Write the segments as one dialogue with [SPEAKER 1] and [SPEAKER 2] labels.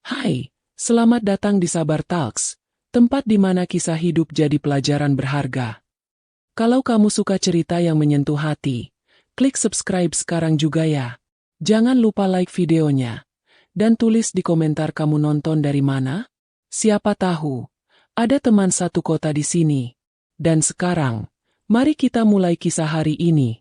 [SPEAKER 1] Hai, selamat datang di Sabar Talks, tempat di mana kisah hidup jadi pelajaran berharga. Kalau kamu suka cerita yang menyentuh hati, klik subscribe sekarang juga ya. Jangan lupa like videonya, dan tulis di komentar kamu nonton dari mana. Siapa tahu, ada teman satu kota di sini. Dan sekarang, mari kita mulai kisah hari ini.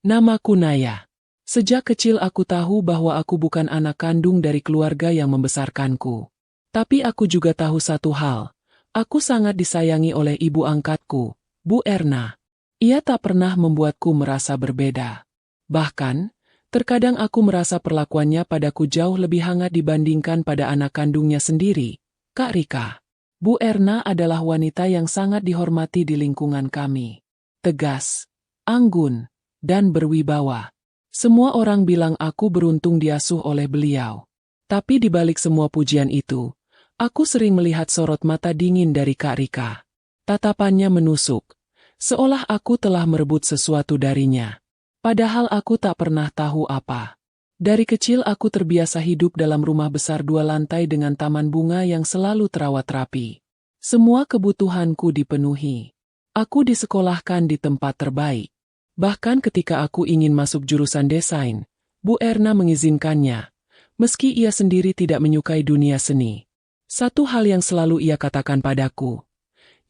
[SPEAKER 1] Namaku Naya. Sejak kecil aku tahu bahwa aku bukan anak kandung dari keluarga yang membesarkanku. Tapi aku juga tahu satu hal. Aku sangat disayangi oleh ibu angkatku, Bu Erna. Ia tak pernah membuatku merasa berbeda. Bahkan, terkadang aku merasa perlakuannya padaku jauh lebih hangat dibandingkan pada anak kandungnya sendiri, Kak Rika. Bu Erna adalah wanita yang sangat dihormati di lingkungan kami. Tegas, anggun, dan berwibawa. Semua orang bilang aku beruntung diasuh oleh beliau. Tapi di balik semua pujian itu, aku sering melihat sorot mata dingin dari Kak Rika. Tatapannya menusuk, seolah aku telah merebut sesuatu darinya. Padahal aku tak pernah tahu apa. Dari kecil aku terbiasa hidup dalam rumah besar 2 lantai dengan taman bunga yang selalu terawat rapi. Semua kebutuhanku dipenuhi. Aku disekolahkan di tempat terbaik. Bahkan ketika aku ingin masuk jurusan desain, Bu Erna mengizinkannya, meski ia sendiri tidak menyukai dunia seni. Satu hal yang selalu ia katakan padaku,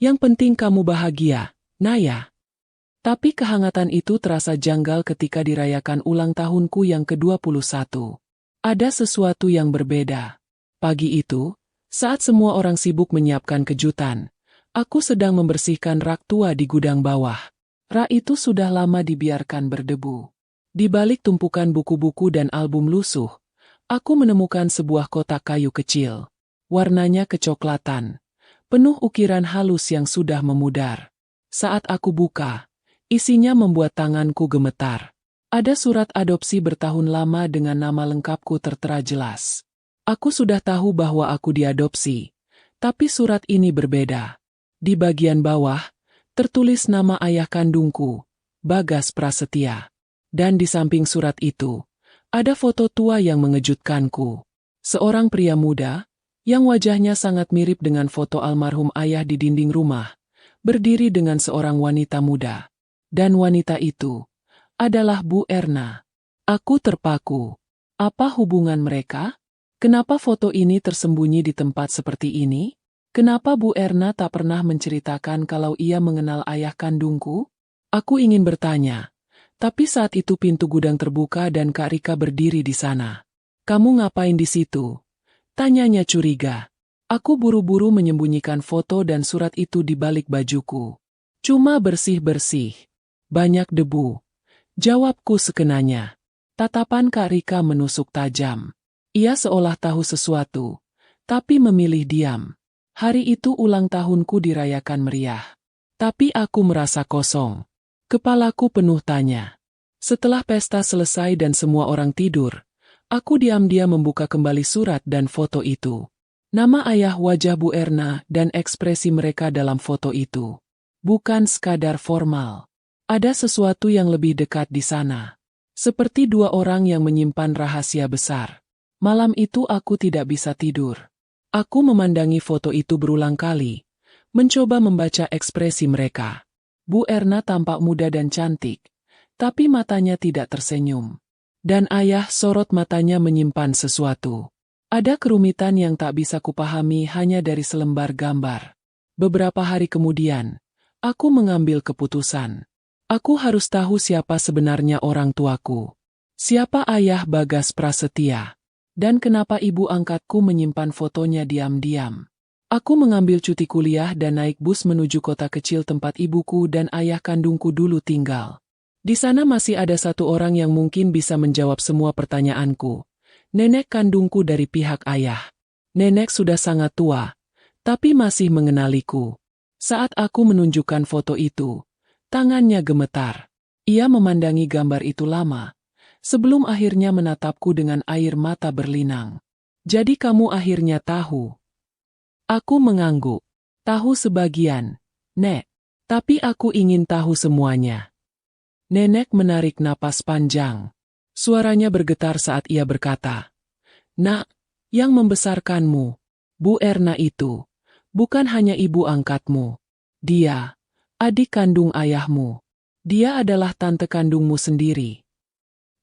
[SPEAKER 1] yang penting kamu bahagia, Naya. Tapi kehangatan itu terasa janggal ketika dirayakan ulang tahunku yang ke-21. Ada sesuatu yang berbeda. Pagi itu, saat semua orang sibuk menyiapkan kejutan, aku sedang membersihkan rak tua di gudang bawah. Rak itu sudah lama dibiarkan berdebu. Di balik tumpukan buku-buku dan album lusuh, aku menemukan sebuah kotak kayu kecil. Warnanya kecoklatan, penuh ukiran halus yang sudah memudar. Saat aku buka, isinya membuat tanganku gemetar. Ada surat adopsi bertahun lama dengan nama lengkapku tertera jelas. Aku sudah tahu bahwa aku diadopsi, tapi surat ini berbeda. Di bagian bawah, tertulis nama ayah kandungku, Bagas Prasetya. Dan di samping surat itu, ada foto tua yang mengejutkanku. Seorang pria muda, yang wajahnya sangat mirip dengan foto almarhum ayah di dinding rumah, berdiri dengan seorang wanita muda. Dan wanita itu adalah Bu Erna. Aku terpaku. Apa hubungan mereka? Kenapa foto ini tersembunyi di tempat seperti ini? Kenapa Bu Erna tak pernah menceritakan kalau ia mengenal ayah kandungku? Aku ingin bertanya. Tapi saat itu pintu gudang terbuka dan Kak Rika berdiri di sana. Kamu ngapain di situ? Tanyanya curiga. Aku buru-buru menyembunyikan foto dan surat itu di balik bajuku. Cuma bersih-bersih. Banyak debu. Jawabku sekenanya. Tatapan Kak Rika menusuk tajam. Ia seolah tahu sesuatu, tapi memilih diam. Hari itu ulang tahunku dirayakan meriah. Tapi aku merasa kosong. Kepalaku penuh tanya. Setelah pesta selesai dan semua orang tidur, aku diam-diam membuka kembali surat dan foto itu. Nama ayah, wajah Bu Erna, dan ekspresi mereka dalam foto itu. Bukan sekadar formal. Ada sesuatu yang lebih dekat di sana. Seperti 2 orang yang menyimpan rahasia besar. Malam itu aku tidak bisa tidur. Aku memandangi foto itu berulang kali, mencoba membaca ekspresi mereka. Bu Erna tampak muda dan cantik, tapi matanya tidak tersenyum. Dan ayah, sorot matanya menyimpan sesuatu. Ada kerumitan yang tak bisa kupahami hanya dari selembar gambar. Beberapa hari kemudian, aku mengambil keputusan. Aku harus tahu siapa sebenarnya orang tuaku. Siapa ayah Bagas Prasetya? Dan kenapa ibu angkatku menyimpan fotonya diam-diam? Aku mengambil cuti kuliah dan naik bus menuju kota kecil tempat ibuku dan ayah kandungku dulu tinggal. Di sana masih ada satu orang yang mungkin bisa menjawab semua pertanyaanku. Nenek kandungku dari pihak ayah. Nenek sudah sangat tua, tapi masih mengenaliku. Saat aku menunjukkan foto itu, tangannya gemetar. Ia memandangi gambar itu lama, sebelum akhirnya menatapku dengan air mata berlinang. Jadi kamu akhirnya tahu? Aku mengangguk. Tahu sebagian, Nek. Tapi aku ingin tahu semuanya. Nenek menarik napas panjang. Suaranya bergetar saat ia berkata, Nak, Yang membesarkanmu, Bu Erna itu, bukan hanya ibu angkatmu. Dia, adik kandung ayahmu. Dia adalah tante kandungmu sendiri.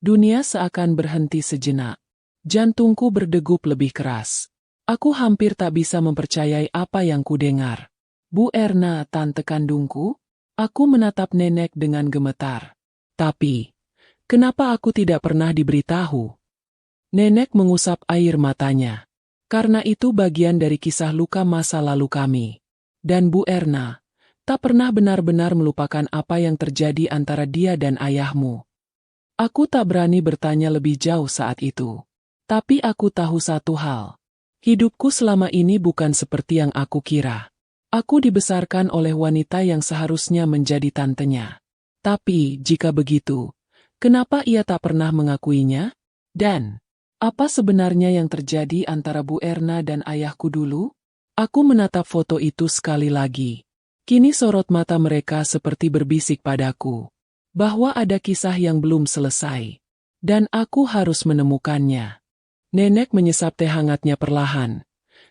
[SPEAKER 1] Dunia seakan berhenti sejenak. Jantungku berdegup lebih keras. Aku hampir tak bisa mempercayai apa yang kudengar. Bu Erna, tante kandungku? Aku menatap nenek dengan gemetar. Tapi, kenapa aku tidak pernah diberitahu? Nenek mengusap air matanya. Karena itu bagian dari kisah luka masa lalu kami. Dan Bu Erna, tak pernah benar-benar melupakan apa yang terjadi antara dia dan ayahmu. Aku tak berani bertanya lebih jauh saat itu. Tapi aku tahu satu hal. Hidupku selama ini bukan seperti yang aku kira. Aku dibesarkan oleh wanita yang seharusnya menjadi tantenya. Tapi, jika begitu, kenapa ia tak pernah mengakuinya? Dan, apa sebenarnya yang terjadi antara Bu Erna dan ayahku dulu? Aku menatap foto itu sekali lagi. Kini sorot mata mereka seperti berbisik padaku. Bahwa ada kisah yang belum selesai. Dan aku harus menemukannya. Nenek menyesap teh hangatnya perlahan.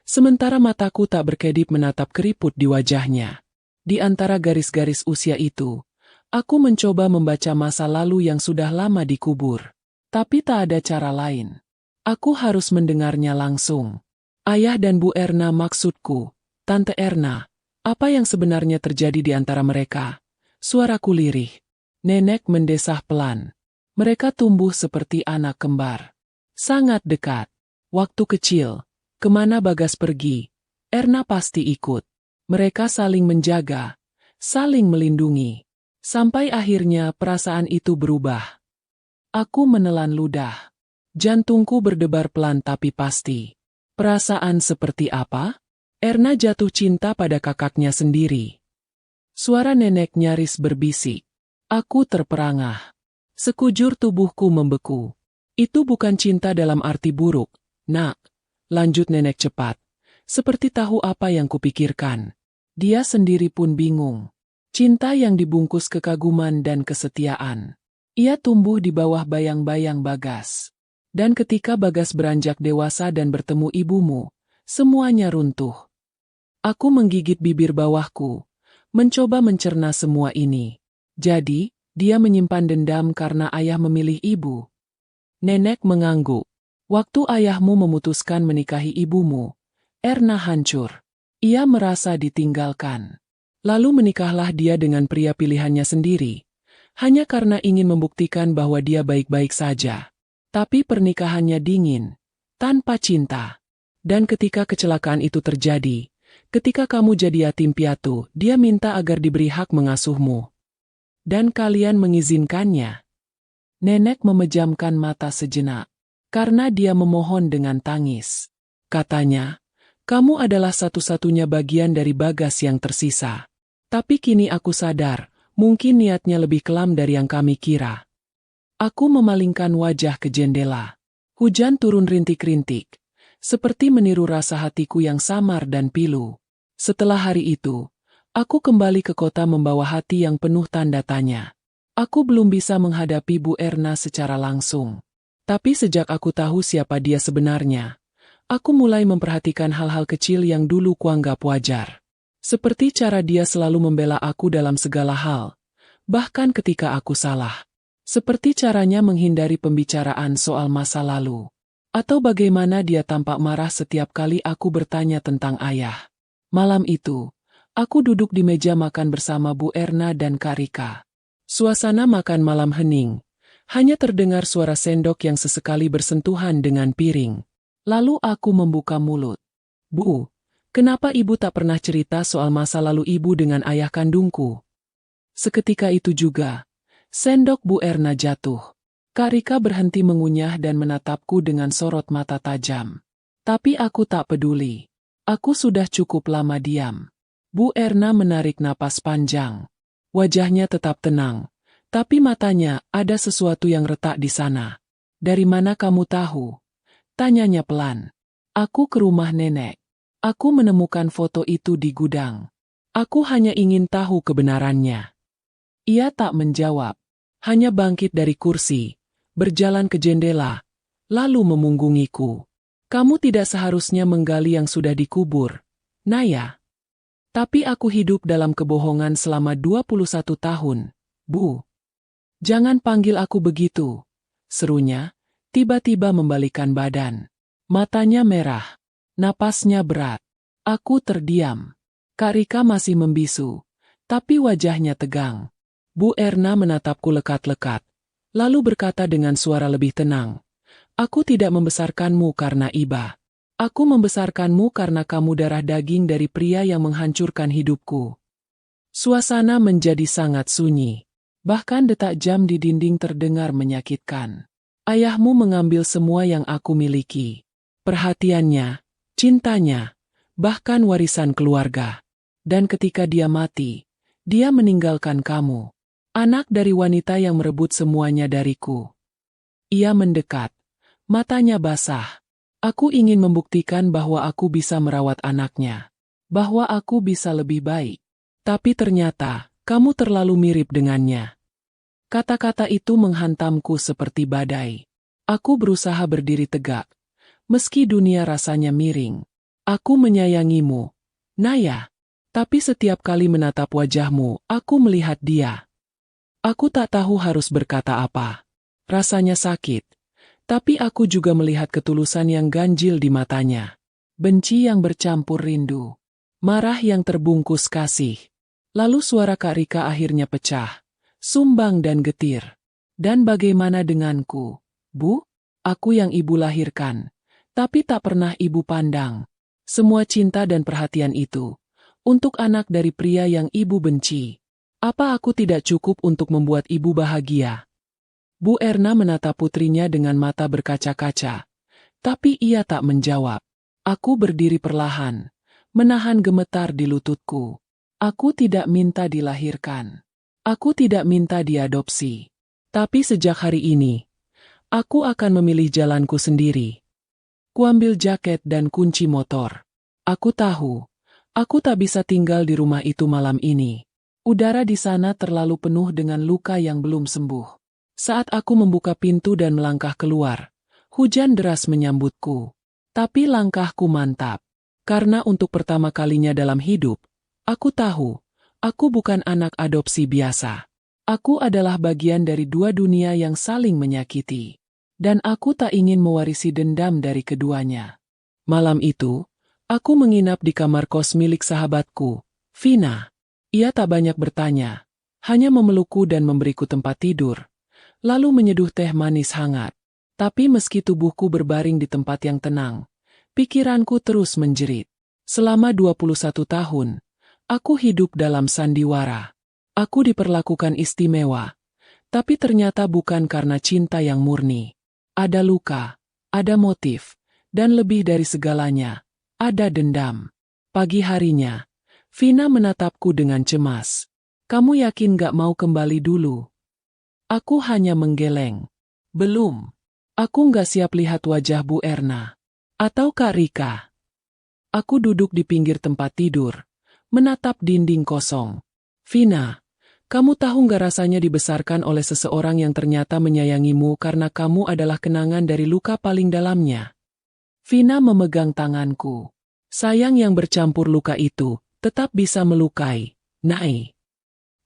[SPEAKER 1] Sementara mataku tak berkedip menatap keriput di wajahnya. Di antara garis-garis usia itu, aku mencoba membaca masa lalu yang sudah lama dikubur. Tapi tak ada cara lain. Aku harus mendengarnya langsung. Ayah dan Bu Erna maksudku, Tante Erna, apa yang sebenarnya terjadi di antara mereka? Suaraku lirih. Nenek mendesah pelan. Mereka tumbuh seperti anak kembar. Sangat dekat. Waktu kecil, kemana Bagas pergi, Erna pasti ikut. Mereka saling menjaga, saling melindungi. Sampai akhirnya perasaan itu berubah. Aku menelan ludah. Jantungku berdebar pelan tapi pasti. Perasaan seperti apa? Erna jatuh cinta pada kakaknya sendiri. Suara nenek nyaris berbisik. Aku terperangah. Sekujur tubuhku membeku. Itu bukan cinta dalam arti buruk, nak. Lanjut nenek cepat. Seperti tahu apa yang kupikirkan. Dia sendiri pun bingung. Cinta yang dibungkus kekaguman dan kesetiaan. Ia tumbuh di bawah bayang-bayang Bagas. Dan ketika Bagas beranjak dewasa dan bertemu ibumu, semuanya runtuh. Aku menggigit bibir bawahku, mencoba mencerna semua ini. Jadi, dia menyimpan dendam karena ayah memilih ibu. Nenek mengangguk. Waktu ayahmu memutuskan menikahi ibumu, Erna hancur. Ia merasa ditinggalkan. Lalu menikahlah dia dengan pria pilihannya sendiri, hanya karena ingin membuktikan bahwa dia baik-baik saja. Tapi pernikahannya dingin, tanpa cinta. Dan ketika kecelakaan itu terjadi, ketika kamu jadi yatim piatu, dia minta agar diberi hak mengasuhmu. Dan kalian mengizinkannya. Nenek memejamkan mata sejenak. Karena dia memohon dengan tangis. Katanya, kamu adalah satu-satunya bagian dari Bagas yang tersisa. Tapi kini aku sadar, mungkin niatnya lebih kelam dari yang kami kira. Aku memalingkan wajah ke jendela. Hujan turun rintik-rintik, seperti meniru rasa hatiku yang samar dan pilu. Setelah hari itu, aku kembali ke kota membawa hati yang penuh tanda tanya. Aku belum bisa menghadapi Bu Erna secara langsung. Tapi sejak aku tahu siapa dia sebenarnya, aku mulai memperhatikan hal-hal kecil yang dulu kuanggap wajar. Seperti cara dia selalu membela aku dalam segala hal, bahkan ketika aku salah. Seperti caranya menghindari pembicaraan soal masa lalu. Atau bagaimana dia tampak marah setiap kali aku bertanya tentang ayah. Malam itu, aku duduk di meja makan bersama Bu Erna dan Kak Rika. Suasana makan malam hening. Hanya terdengar suara sendok yang sesekali bersentuhan dengan piring. Lalu aku membuka mulut. Bu, kenapa ibu tak pernah cerita soal masa lalu ibu dengan ayah kandungku? Seketika itu juga, sendok Bu Erna jatuh. Kak Rika berhenti mengunyah dan menatapku dengan sorot mata tajam. Tapi aku tak peduli. Aku sudah cukup lama diam. Bu Erna menarik napas panjang. Wajahnya tetap tenang. Tapi matanya ada sesuatu yang retak di sana. Dari mana kamu tahu? Tanyanya pelan. Aku ke rumah nenek. Aku menemukan foto itu di gudang. Aku hanya ingin tahu kebenarannya. Ia tak menjawab. Hanya bangkit dari kursi, berjalan ke jendela, lalu memunggungiku. Kamu tidak seharusnya menggali yang sudah dikubur, Naya. Tapi aku hidup dalam kebohongan selama 21 tahun, Bu. Jangan panggil aku begitu, serunya, tiba-tiba membalikkan badan. Matanya merah, napasnya berat. Aku terdiam. Kak Rika masih membisu, tapi wajahnya tegang. Bu Erna menatapku lekat-lekat, lalu berkata dengan suara lebih tenang, "Aku tidak membesarkanmu karena iba. Aku membesarkanmu karena kamu darah daging dari pria yang menghancurkan hidupku." Suasana menjadi sangat sunyi. Bahkan detak jam di dinding terdengar menyakitkan. Ayahmu mengambil semua yang aku miliki. Perhatiannya, cintanya, bahkan warisan keluarga. Dan ketika dia mati, dia meninggalkan kamu. Anak dari wanita yang merebut semuanya dariku. Ia mendekat. Matanya basah. Aku ingin membuktikan bahwa aku bisa merawat anaknya. Bahwa aku bisa lebih baik. Tapi ternyata, kamu terlalu mirip dengannya. Kata-kata itu menghantamku seperti badai. Aku berusaha berdiri tegak. Meski dunia rasanya miring. Aku menyayangimu, Naya. Tapi setiap kali menatap wajahmu, aku melihat dia. Aku tak tahu harus berkata apa. Rasanya sakit. Tapi aku juga melihat ketulusan yang ganjil di matanya. Benci yang bercampur rindu. Marah yang terbungkus kasih. Lalu suara Kak Rika akhirnya pecah. Sumbang dan getir. "Dan bagaimana denganku, Bu? Aku yang ibu lahirkan. Tapi tak pernah ibu pandang. Semua cinta dan perhatian itu. Untuk anak dari pria yang ibu benci. Apa aku tidak cukup untuk membuat ibu bahagia?" Bu Erna menatap putrinya dengan mata berkaca-kaca. Tapi ia tak menjawab. Aku berdiri perlahan, menahan gemetar di lututku. Aku tidak minta dilahirkan. Aku tidak minta diadopsi. Tapi sejak hari ini, aku akan memilih jalanku sendiri. Kuambil jaket dan kunci motor. Aku tahu, aku tak bisa tinggal di rumah itu malam ini. Udara di sana terlalu penuh dengan luka yang belum sembuh. Saat aku membuka pintu dan melangkah keluar, hujan deras menyambutku. Tapi langkahku mantap. Karena untuk pertama kalinya dalam hidup, aku tahu, aku bukan anak adopsi biasa. Aku adalah bagian dari dua dunia yang saling menyakiti. Dan aku tak ingin mewarisi dendam dari keduanya. Malam itu, aku menginap di kamar kos milik sahabatku, Vina. Ia tak banyak bertanya, hanya memelukku dan memberiku tempat tidur. Lalu menyeduh teh manis hangat. Tapi meski tubuhku berbaring di tempat yang tenang, pikiranku terus menjerit. Selama 21 tahun, aku hidup dalam sandiwara. Aku diperlakukan istimewa. Tapi ternyata bukan karena cinta yang murni. Ada luka, ada motif, dan lebih dari segalanya, ada dendam. Pagi harinya, Vina menatapku dengan cemas. "Kamu yakin gak mau kembali dulu?" Aku hanya menggeleng. "Belum. Aku nggak siap lihat wajah Bu Erna. Atau Kak Rika." Aku duduk di pinggir tempat tidur, menatap dinding kosong. "Vina, kamu tahu nggak rasanya dibesarkan oleh seseorang yang ternyata menyayangimu karena kamu adalah kenangan dari luka paling dalamnya?" Vina memegang tanganku. "Sayang yang bercampur luka itu, tetap bisa melukai, Nai."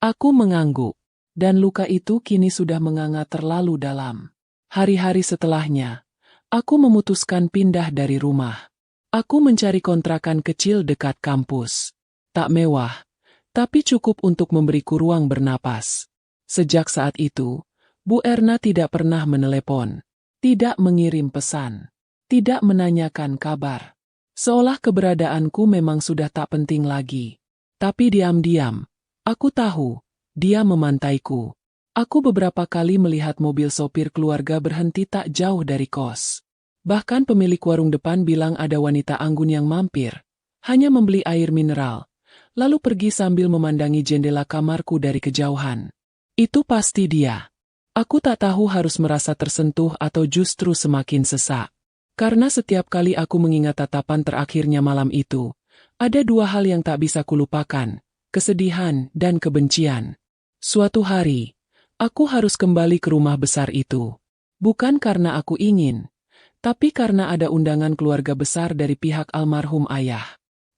[SPEAKER 1] Aku mengangguk. Dan luka itu kini sudah menganga terlalu dalam. Hari-hari setelahnya, aku memutuskan pindah dari rumah. Aku mencari kontrakan kecil dekat kampus. Tak mewah, tapi cukup untuk memberiku ruang bernapas. Sejak saat itu, Bu Erna tidak pernah menelepon, tidak mengirim pesan, tidak menanyakan kabar. Seolah keberadaanku memang sudah tak penting lagi. Tapi diam-diam, aku tahu, dia memantaiku. Aku beberapa kali melihat mobil sopir keluarga berhenti tak jauh dari kos. Bahkan pemilik warung depan bilang ada wanita anggun yang mampir, hanya membeli air mineral, lalu pergi sambil memandangi jendela kamarku dari kejauhan. Itu pasti dia. Aku tak tahu harus merasa tersentuh atau justru semakin sesak. Karena setiap kali aku mengingat tatapan terakhirnya malam itu, ada dua hal yang tak bisa kulupakan, kesedihan dan kebencian. Suatu hari, aku harus kembali ke rumah besar itu. Bukan karena aku ingin, Tapi karena ada undangan keluarga besar dari pihak almarhum ayah.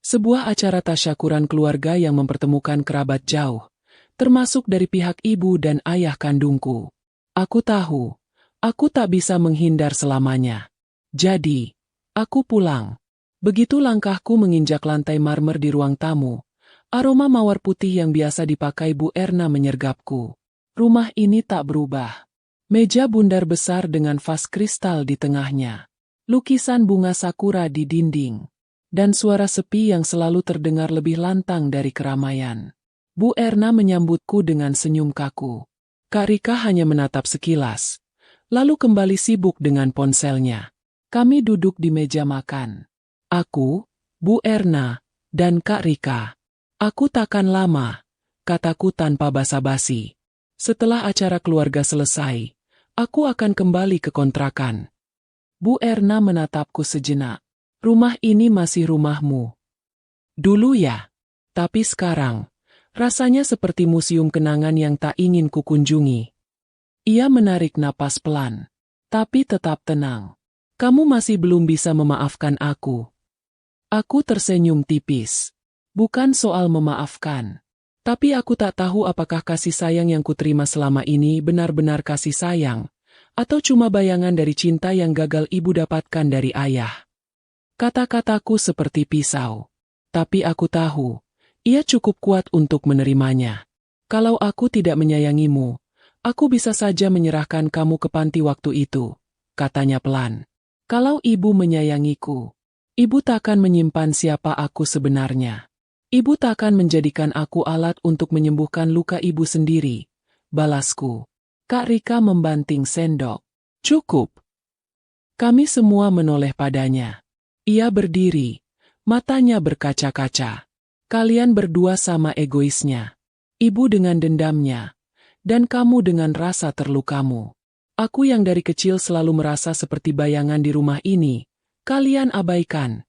[SPEAKER 1] Sebuah acara tasyakuran keluarga yang mempertemukan kerabat jauh, termasuk dari pihak ibu dan ayah kandungku. Aku tahu, aku tak bisa menghindar selamanya. Jadi, aku pulang. Begitu langkahku menginjak lantai marmer di ruang tamu, aroma mawar putih yang biasa dipakai Bu Erna menyergapku. Rumah ini tak berubah. Meja bundar besar dengan vas kristal di tengahnya. Lukisan bunga sakura di dinding. Dan suara sepi yang selalu terdengar lebih lantang dari keramaian. Bu Erna menyambutku dengan senyum kaku. Kak Rika hanya menatap sekilas. Lalu kembali sibuk dengan ponselnya. Kami duduk di meja makan. Aku, Bu Erna, dan Kak Rika. Aku takkan lama, kataku tanpa basa-basi. Setelah acara keluarga selesai, aku akan kembali ke kontrakan. Bu Erna menatapku sejenak. Rumah ini masih rumahmu. Dulu ya. Tapi sekarang, rasanya seperti museum kenangan yang tak ingin kukunjungi. Ia menarik napas pelan. Tapi tetap tenang. Kamu masih belum bisa memaafkan aku. Aku tersenyum tipis. Bukan soal memaafkan. Tapi aku tak tahu apakah kasih sayang yang kuterima selama ini benar-benar kasih sayang, atau cuma bayangan dari cinta yang gagal ibu dapatkan dari ayah. Kata-kataku seperti pisau. Tapi aku tahu, ia cukup kuat untuk menerimanya. Kalau aku tidak menyayangimu, aku bisa saja menyerahkan kamu ke panti waktu itu, katanya pelan. Kalau ibu menyayangiku, ibu takkan menyimpan siapa aku sebenarnya. Ibu takkan menjadikan aku alat untuk menyembuhkan luka ibu sendiri, balasku. Kak Rika membanting sendok. Cukup. Kami semua menoleh padanya. Ia berdiri, matanya berkaca-kaca. Kalian berdua sama egoisnya. Ibu dengan dendamnya, dan kamu dengan rasa terlukamu. Aku yang dari kecil selalu merasa seperti bayangan di rumah ini, kalian abaikan.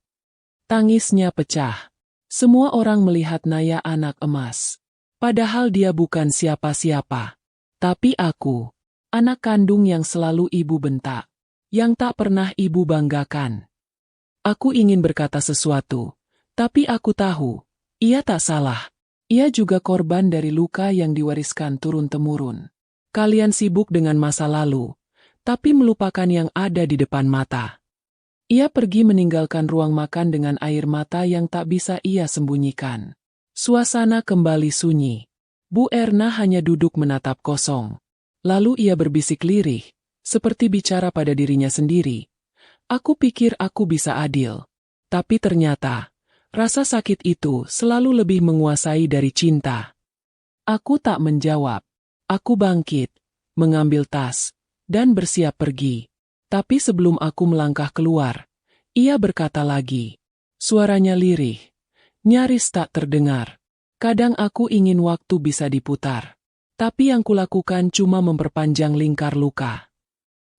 [SPEAKER 1] Tangisnya pecah. Semua orang melihat Naya anak emas. Padahal dia bukan siapa-siapa. Tapi aku, anak kandung yang selalu ibu bentak. Yang tak pernah ibu banggakan. Aku ingin berkata sesuatu. Tapi aku tahu, ia tak salah. Ia juga korban dari luka yang diwariskan turun-temurun. Kalian sibuk dengan masa lalu, tapi melupakan yang ada di depan mata. Ia pergi meninggalkan ruang makan dengan air mata yang tak bisa ia sembunyikan. Suasana kembali sunyi. Bu Erna hanya duduk menatap kosong. Lalu ia berbisik lirih, seperti bicara pada dirinya sendiri. Aku pikir aku bisa adil. Tapi ternyata, rasa sakit itu selalu lebih menguasai dari cinta. Aku tak menjawab. Aku bangkit, mengambil tas, dan bersiap pergi. Tapi sebelum aku melangkah keluar, ia berkata lagi. Suaranya lirih, nyaris tak terdengar. Kadang aku ingin waktu bisa diputar. Tapi yang kulakukan cuma memperpanjang lingkar luka.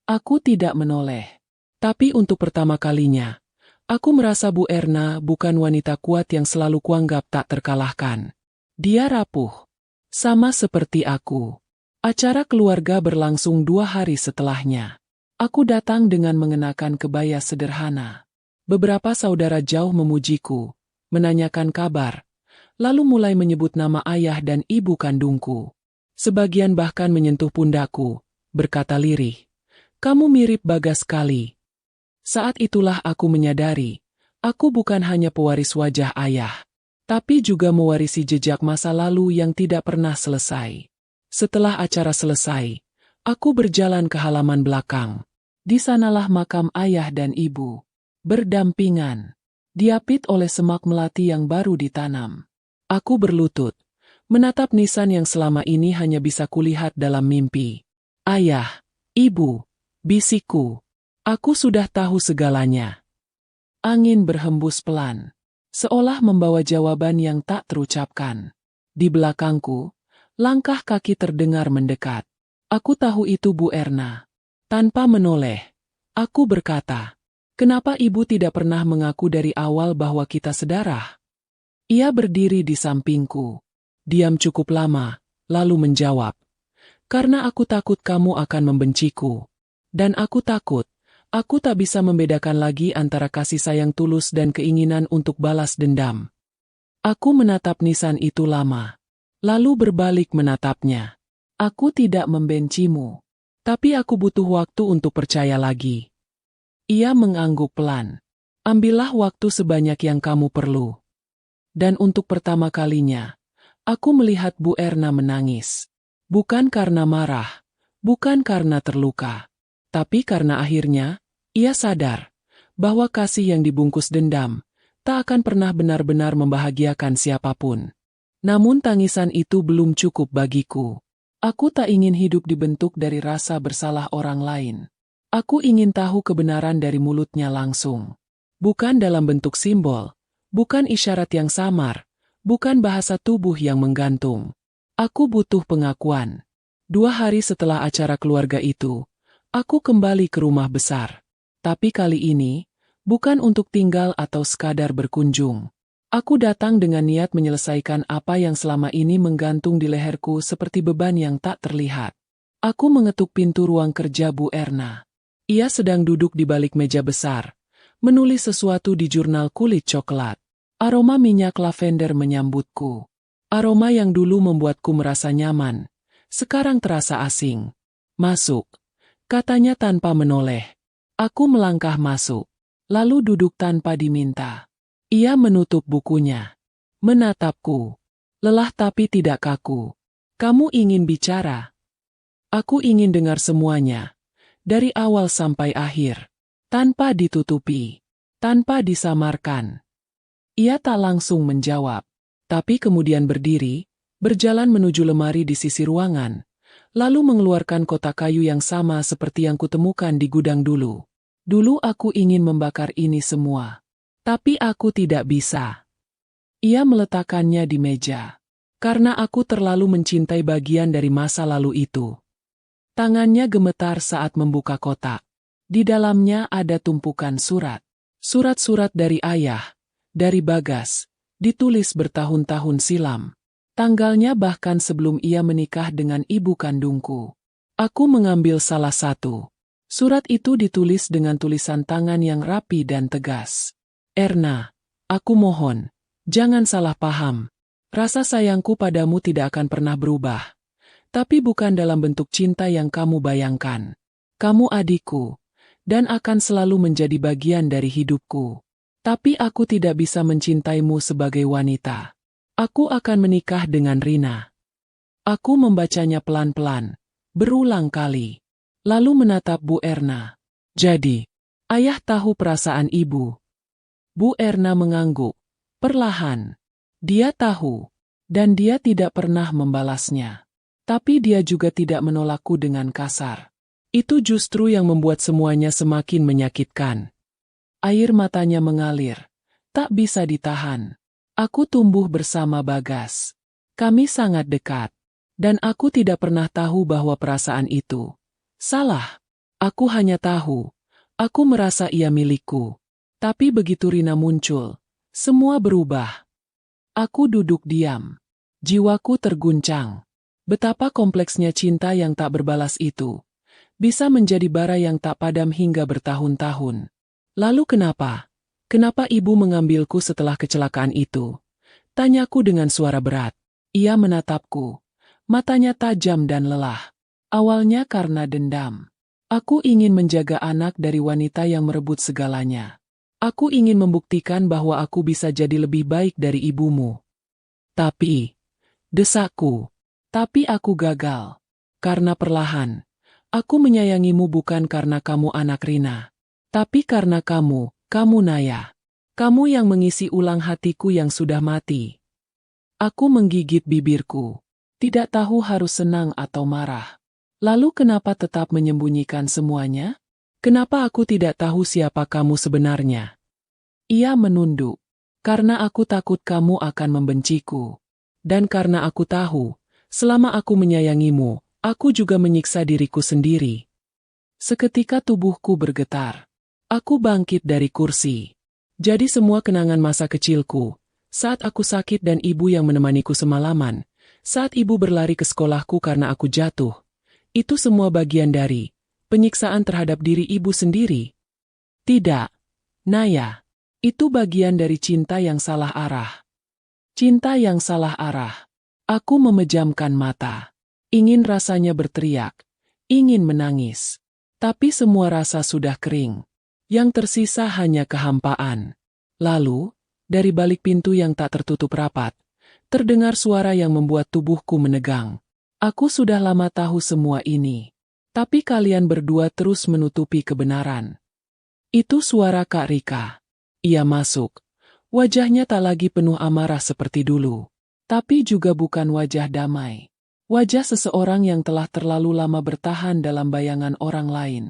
[SPEAKER 1] Aku tidak menoleh. Tapi untuk pertama kalinya, aku merasa Bu Erna bukan wanita kuat yang selalu kuanggap tak terkalahkan. Dia rapuh. Sama seperti aku. Acara keluarga berlangsung 2 hari setelahnya. Aku datang dengan mengenakan kebaya sederhana. Beberapa saudara jauh memujiku, menanyakan kabar, lalu mulai menyebut nama ayah dan ibu kandungku. Sebagian bahkan menyentuh pundakku, berkata lirih, "Kamu mirip Bagas sekali." Saat itulah aku menyadari, aku bukan hanya pewaris wajah ayah, tapi juga mewarisi jejak masa lalu yang tidak pernah selesai. Setelah acara selesai, aku berjalan ke halaman belakang. Di sanalah makam ayah dan ibu, berdampingan, diapit oleh semak melati yang baru ditanam. Aku berlutut, menatap nisan yang selama ini hanya bisa kulihat dalam mimpi. Ayah, ibu, bisikku, aku sudah tahu segalanya. Angin berhembus pelan, seolah membawa jawaban yang tak terucapkan. Di belakangku, langkah kaki terdengar mendekat. Aku tahu itu Bu Erna. Tanpa menoleh, aku berkata, "Kenapa ibu tidak pernah mengaku dari awal bahwa kita sedarah?" Ia berdiri di sampingku. Diam cukup lama, lalu menjawab, "Karena aku takut kamu akan membenciku. Dan aku takut, Aku tak bisa membedakan lagi antara kasih sayang tulus dan keinginan untuk balas dendam. Aku menatap nisan itu lama, lalu berbalik menatapnya. Aku tidak membencimu, tapi aku butuh waktu untuk percaya lagi. Ia mengangguk pelan. Ambillah waktu sebanyak yang kamu perlu. Dan untuk pertama kalinya, aku melihat Bu Erna menangis. Bukan karena marah, bukan karena terluka, tapi karena akhirnya, ia sadar bahwa kasih yang dibungkus dendam tak akan pernah benar-benar membahagiakan siapapun. Namun tangisan itu belum cukup bagiku. Aku tak ingin hidup dibentuk dari rasa bersalah orang lain. Aku ingin tahu kebenaran dari mulutnya langsung. Bukan dalam bentuk simbol, bukan isyarat yang samar, bukan bahasa tubuh yang menggantung. Aku butuh pengakuan. 2 hari setelah acara keluarga itu, aku kembali ke rumah besar. Tapi kali ini, bukan untuk tinggal atau sekadar berkunjung. Aku datang dengan niat menyelesaikan apa yang selama ini menggantung di leherku seperti beban yang tak terlihat. Aku mengetuk pintu ruang kerja Bu Erna. Ia sedang duduk di balik meja besar, menulis sesuatu di jurnal kulit coklat. Aroma minyak lavender menyambutku. Aroma yang dulu membuatku merasa nyaman, sekarang terasa asing. "Masuk," katanya tanpa menoleh. Aku melangkah masuk, lalu duduk tanpa diminta. Ia menutup bukunya, menatapku. Lelah tapi tidak kaku. "Kamu ingin bicara?" Aku ingin dengar semuanya, dari awal sampai akhir, tanpa ditutupi, tanpa disamarkan. Ia tak langsung menjawab, tapi kemudian berdiri, berjalan menuju lemari di sisi ruangan, lalu mengeluarkan kotak kayu yang sama seperti yang kutemukan di gudang dulu. Dulu aku ingin membakar ini semua, tapi aku tidak bisa. Ia meletakkannya di meja, karena aku terlalu mencintai bagian dari masa lalu itu. Tangannya gemetar saat membuka kotak. Di dalamnya ada tumpukan surat. Surat-surat dari ayah, dari Bagas, ditulis bertahun-tahun silam. Tanggalnya bahkan sebelum ia menikah dengan ibu kandungku. Aku mengambil salah satu. Surat itu ditulis dengan tulisan tangan yang rapi dan tegas. "Erna, aku mohon, jangan salah paham. Rasa sayangku padamu tidak akan pernah berubah. Tapi bukan dalam bentuk cinta yang kamu bayangkan. Kamu adikku, dan akan selalu menjadi bagian dari hidupku. Tapi aku tidak bisa mencintaimu sebagai wanita. Aku akan menikah dengan Rina." Aku membacanya pelan-pelan, berulang kali. Lalu menatap Bu Erna. "Jadi, ayah tahu perasaan ibu?" Bu Erna mengangguk, perlahan. Dia tahu, dan dia tidak pernah membalasnya. Tapi dia juga tidak menolakku dengan kasar. Itu justru yang membuat semuanya semakin menyakitkan. Air matanya mengalir, tak bisa ditahan. Aku tumbuh bersama Bagas. Kami sangat dekat, dan aku tidak pernah tahu bahwa perasaan itu salah. Aku hanya tahu, aku merasa ia milikku. Tapi begitu Rina muncul, semua berubah. Aku duduk diam. Jiwaku terguncang. Betapa kompleksnya cinta yang tak berbalas itu bisa menjadi bara yang tak padam hingga bertahun-tahun. "Lalu kenapa? Kenapa ibu mengambilku setelah kecelakaan itu?" tanyaku dengan suara berat. Ia menatapku. Matanya tajam dan lelah. "Awalnya karena dendam. Aku ingin menjaga anak dari wanita yang merebut segalanya. Aku ingin membuktikan bahwa aku bisa jadi lebih baik dari ibumu. Tapi," desakku, "tapi aku gagal. Karena perlahan, aku menyayangimu bukan karena kamu anak Rina. Tapi karena kamu Naya. Kamu yang mengisi ulang hatiku yang sudah mati." Aku menggigit bibirku. Tidak tahu harus senang atau marah. "Lalu kenapa tetap menyembunyikan semuanya? Kenapa aku tidak tahu siapa kamu sebenarnya?" Ia menunduk. "Karena aku takut kamu akan membenciku. Dan karena aku tahu, selama aku menyayangimu, aku juga menyiksa diriku sendiri." Seketika tubuhku bergetar. Aku bangkit dari kursi. Jadi semua kenangan masa kecilku, saat aku sakit dan ibu yang menemaniku semalaman, saat ibu berlari ke sekolahku karena aku jatuh, itu semua bagian dari penyiksaan terhadap diri ibu sendiri. Tidak, Naya. Itu bagian dari cinta yang salah arah. Cinta yang salah arah. Aku memejamkan mata. Ingin rasanya berteriak. Ingin menangis. Tapi semua rasa sudah kering. Yang tersisa hanya kehampaan. Lalu, dari balik pintu yang tak tertutup rapat, terdengar suara yang membuat tubuhku menegang. Aku sudah lama tahu semua ini. Tapi kalian berdua terus menutupi kebenaran. Itu suara Kak Rika. Ia masuk. Wajahnya tak lagi penuh amarah seperti dulu. Tapi juga bukan wajah damai. Wajah seseorang yang telah terlalu lama bertahan dalam bayangan orang lain.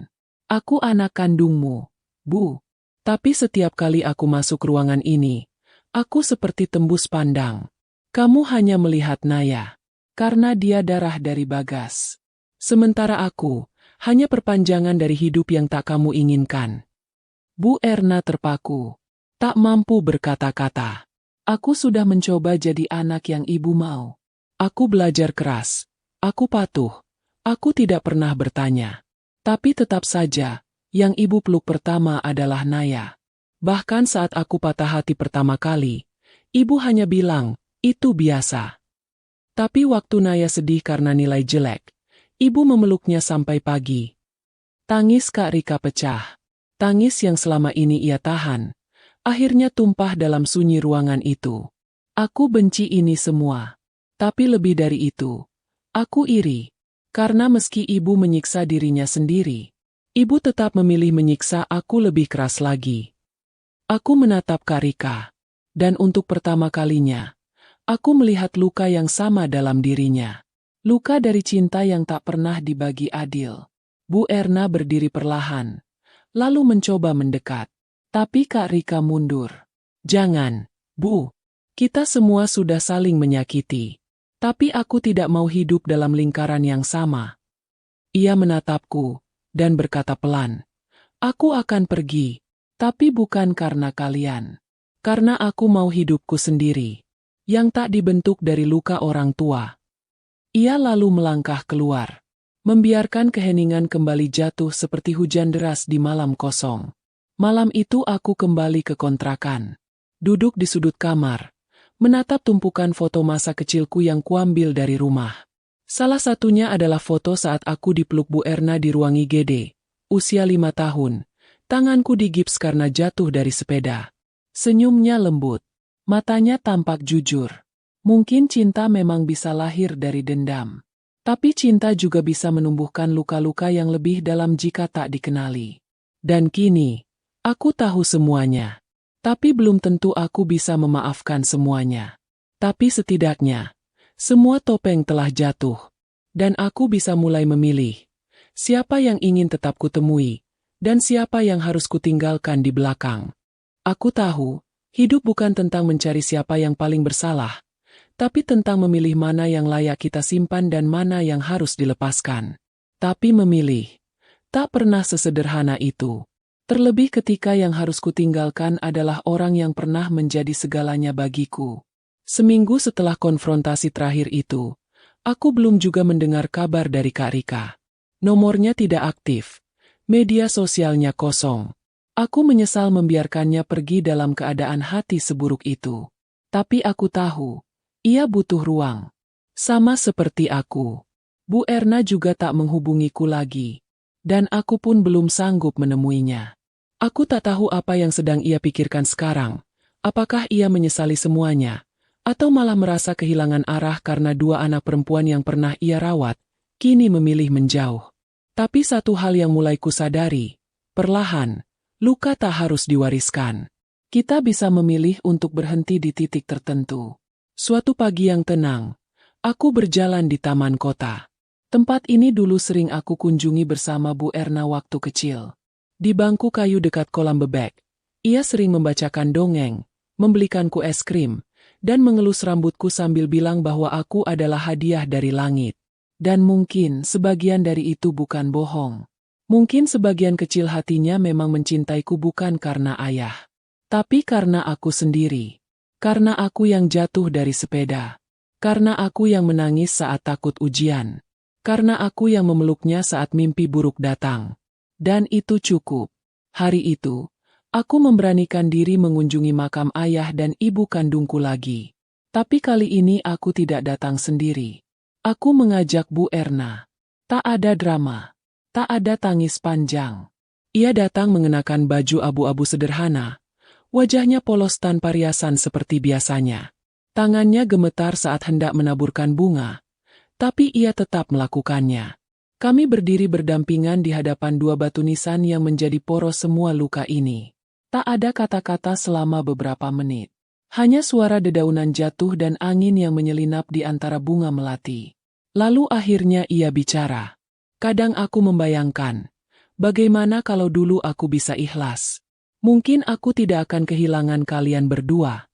[SPEAKER 1] Aku anak kandungmu, Bu. Tapi setiap kali aku masuk ruangan ini, aku seperti tembus pandang. Kamu hanya melihat Naya. Karena dia darah dari Bagas. Sementara aku, hanya perpanjangan dari hidup yang tak kamu inginkan. Bu Erna terpaku. Tak mampu berkata-kata. Aku sudah mencoba jadi anak yang ibu mau. Aku belajar keras. Aku patuh. Aku tidak pernah bertanya. Tapi tetap saja, yang ibu peluk pertama adalah Naya. Bahkan saat aku patah hati pertama kali, ibu hanya bilang, itu biasa. Tapi waktu Naya sedih karena nilai jelek, ibu memeluknya sampai pagi. Tangis Kak Rika pecah. Tangis yang selama ini ia tahan. Akhirnya tumpah dalam sunyi ruangan itu. Aku benci ini semua. Tapi lebih dari itu, aku iri. Karena meski ibu menyiksa dirinya sendiri, ibu tetap memilih menyiksa aku lebih keras lagi. Aku menatap Kak Rika. Dan untuk pertama kalinya, aku melihat luka yang sama dalam dirinya. Luka dari cinta yang tak pernah dibagi adil. Bu Erna berdiri perlahan, lalu mencoba mendekat. Tapi Kak Rika mundur. Jangan, Bu. Kita semua sudah saling menyakiti. Tapi aku tidak mau hidup dalam lingkaran yang sama. Ia menatapku, dan berkata pelan. Aku akan pergi, tapi bukan karena kalian. Karena aku mau hidupku sendiri, yang tak dibentuk dari luka orang tua. Ia lalu melangkah keluar, membiarkan keheningan kembali jatuh seperti hujan deras di malam kosong. Malam itu aku kembali ke kontrakan. Duduk di sudut kamar, menatap tumpukan foto masa kecilku yang kuambil dari rumah. Salah satunya adalah foto saat aku dipeluk Bu Erna di ruang IGD. Usia 5 tahun, tanganku digips karena jatuh dari sepeda. Senyumnya lembut, matanya tampak jujur. Mungkin cinta memang bisa lahir dari dendam. Tapi cinta juga bisa menumbuhkan luka-luka yang lebih dalam jika tak dikenali. Dan kini, aku tahu semuanya, tapi belum tentu aku bisa memaafkan semuanya. Tapi setidaknya, semua topeng telah jatuh, dan aku bisa mulai memilih siapa yang ingin tetap kutemui, dan siapa yang harus kutinggalkan di belakang. Aku tahu, hidup bukan tentang mencari siapa yang paling bersalah, tapi tentang memilih mana yang layak kita simpan dan mana yang harus dilepaskan. Tapi memilih, tak pernah sesederhana itu. Terlebih ketika yang harus kutinggalkan adalah orang yang pernah menjadi segalanya bagiku. Seminggu setelah konfrontasi terakhir itu, aku belum juga mendengar kabar dari Kak Rika. Nomornya tidak aktif, media sosialnya kosong. Aku menyesal membiarkannya pergi dalam keadaan hati seburuk itu. Tapi aku tahu, ia butuh ruang. Sama seperti aku. Bu Erna juga tak menghubungiku lagi. Dan aku pun belum sanggup menemuinya. Aku tak tahu apa yang sedang ia pikirkan sekarang. Apakah ia menyesali semuanya? Atau malah merasa kehilangan arah karena 2 anak perempuan yang pernah ia rawat, kini memilih menjauh. Tapi satu hal yang mulai kusadari, perlahan, luka tak harus diwariskan. Kita bisa memilih untuk berhenti di titik tertentu. Suatu pagi yang tenang, aku berjalan di taman kota. Tempat ini dulu sering aku kunjungi bersama Bu Erna waktu kecil. Di bangku kayu dekat kolam bebek, ia sering membacakan dongeng, membelikanku es krim, dan mengelus rambutku sambil bilang bahwa aku adalah hadiah dari langit. Dan mungkin sebagian dari itu bukan bohong. Mungkin sebagian kecil hatinya memang mencintaiku bukan karena ayah, tapi karena aku sendiri. Karena aku yang jatuh dari sepeda. Karena aku yang menangis saat takut ujian. Karena aku yang memeluknya saat mimpi buruk datang. Dan itu cukup. Hari itu, aku memberanikan diri mengunjungi makam ayah dan ibu kandungku lagi. Tapi kali ini aku tidak datang sendiri. Aku mengajak Bu Erna. Tak ada drama. Tak ada tangis panjang. Ia datang mengenakan baju abu-abu sederhana. Wajahnya polos tanpa riasan seperti biasanya. Tangannya gemetar saat hendak menaburkan bunga. Tapi ia tetap melakukannya. Kami berdiri berdampingan di hadapan dua batu nisan yang menjadi poros semua luka ini. Tak ada kata-kata selama beberapa menit. Hanya suara dedaunan jatuh dan angin yang menyelinap di antara bunga melati. Lalu akhirnya ia bicara. Kadang aku membayangkan, bagaimana kalau dulu aku bisa ikhlas. Mungkin aku tidak akan kehilangan kalian berdua.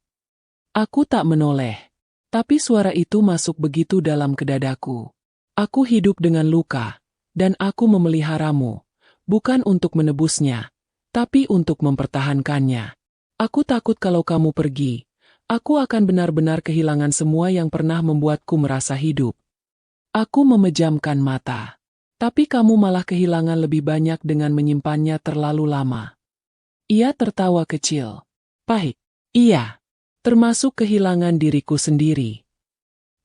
[SPEAKER 1] Aku tak menoleh. Tapi suara itu masuk begitu dalam ke dadaku. Aku hidup dengan luka, dan aku memeliharamu, bukan untuk menebusnya, tapi untuk mempertahankannya. Aku takut kalau kamu pergi, aku akan benar-benar kehilangan semua yang pernah membuatku merasa hidup. Aku memejamkan mata. Tapi kamu malah kehilangan lebih banyak dengan menyimpannya terlalu lama. Ia tertawa kecil. Pahit. Iya. Termasuk kehilangan diriku sendiri.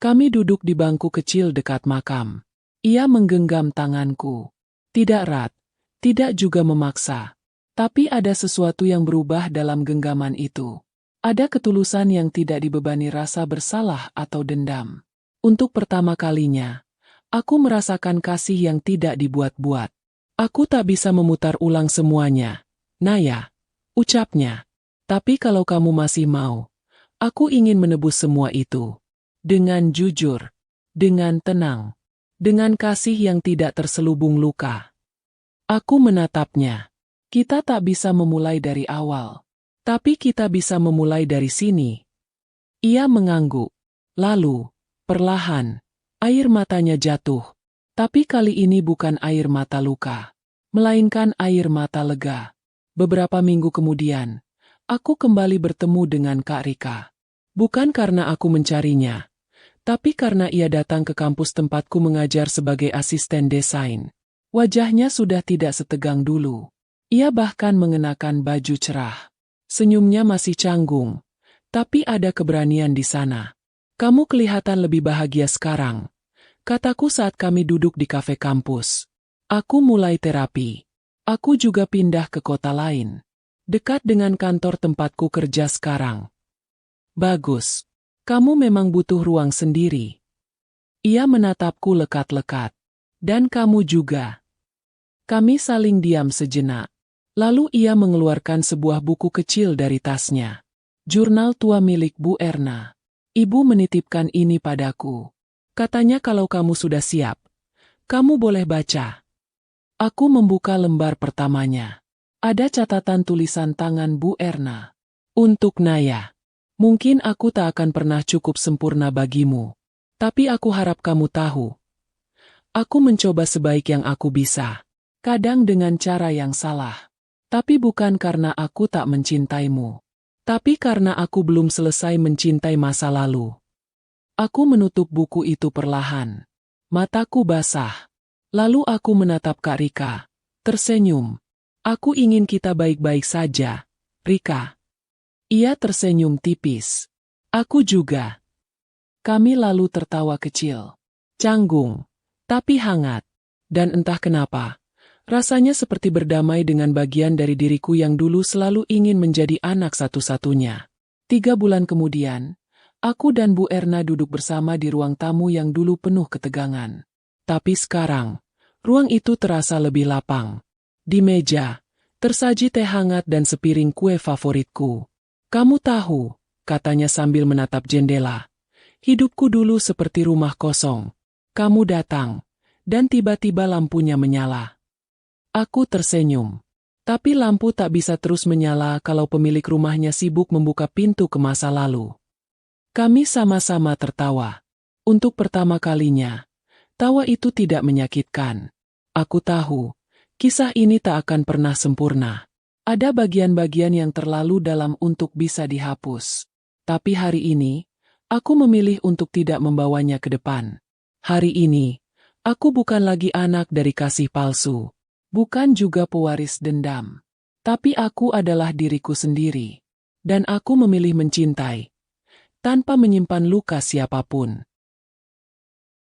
[SPEAKER 1] Kami duduk di bangku kecil dekat makam. Ia menggenggam tanganku. Tidak erat, tidak juga memaksa. Tapi ada sesuatu yang berubah dalam genggaman itu. Ada ketulusan yang tidak dibebani rasa bersalah atau dendam. Untuk pertama kalinya, aku merasakan kasih yang tidak dibuat-buat. Aku tak bisa memutar ulang semuanya, Naya, ucapnya. Tapi kalau kamu masih mau, aku ingin menebus semua itu. Dengan jujur, dengan tenang, dengan kasih yang tidak terselubung luka. Aku menatapnya. Kita tak bisa memulai dari awal. Tapi kita bisa memulai dari sini. Ia mengangguk. Lalu, perlahan, air matanya jatuh. Tapi kali ini bukan air mata luka, melainkan air mata lega. Beberapa minggu kemudian, aku kembali bertemu dengan Kak Rika. Bukan karena aku mencarinya, tapi karena ia datang ke kampus tempatku mengajar sebagai asisten desain. Wajahnya sudah tidak setegang dulu. Ia bahkan mengenakan baju cerah. Senyumnya masih canggung, tapi ada keberanian di sana. Kamu kelihatan lebih bahagia sekarang, kataku saat kami duduk di kafe kampus. Aku mulai terapi. Aku juga pindah ke kota lain, dekat dengan kantor tempatku kerja sekarang. Bagus. Kamu memang butuh ruang sendiri. Ia menatapku lekat-lekat. Dan kamu juga. Kami saling diam sejenak. Lalu ia mengeluarkan sebuah buku kecil dari tasnya. Jurnal tua milik Bu Erna. Ibu menitipkan ini padaku. Katanya kalau kamu sudah siap, kamu boleh baca. Aku membuka lembar pertamanya. Ada catatan tulisan tangan Bu Erna. Untuk Naya. Mungkin aku tak akan pernah cukup sempurna bagimu. Tapi aku harap kamu tahu. Aku mencoba sebaik yang aku bisa. Kadang dengan cara yang salah. Tapi bukan karena aku tak mencintaimu. Tapi karena aku belum selesai mencintai masa lalu. Aku menutup buku itu perlahan. Mataku basah. Lalu aku menatap Kak Rika. Tersenyum. Aku ingin kita baik-baik saja, Rika. Ia tersenyum tipis. Aku juga. Kami lalu tertawa kecil. Canggung, tapi hangat. Dan entah kenapa, rasanya seperti berdamai dengan bagian dari diriku yang dulu selalu ingin menjadi anak satu-satunya. 3 bulan kemudian, aku dan Bu Erna duduk bersama di ruang tamu yang dulu penuh ketegangan. Tapi sekarang, ruang itu terasa lebih lapang. Di meja, tersaji teh hangat dan sepiring kue favoritku. Kamu tahu, katanya sambil menatap jendela. Hidupku dulu seperti rumah kosong. Kamu datang, dan tiba-tiba lampunya menyala. Aku tersenyum. Tapi lampu tak bisa terus menyala kalau pemilik rumahnya sibuk membuka pintu ke masa lalu. Kami sama-sama tertawa. Untuk pertama kalinya, tawa itu tidak menyakitkan. Aku tahu, kisah ini tak akan pernah sempurna. Ada bagian-bagian yang terlalu dalam untuk bisa dihapus. Tapi hari ini, aku memilih untuk tidak membawanya ke depan. Hari ini, aku bukan lagi anak dari kasih palsu. Bukan juga pewaris dendam. Tapi aku adalah diriku sendiri. Dan aku memilih mencintai, tanpa menyimpan luka siapapun.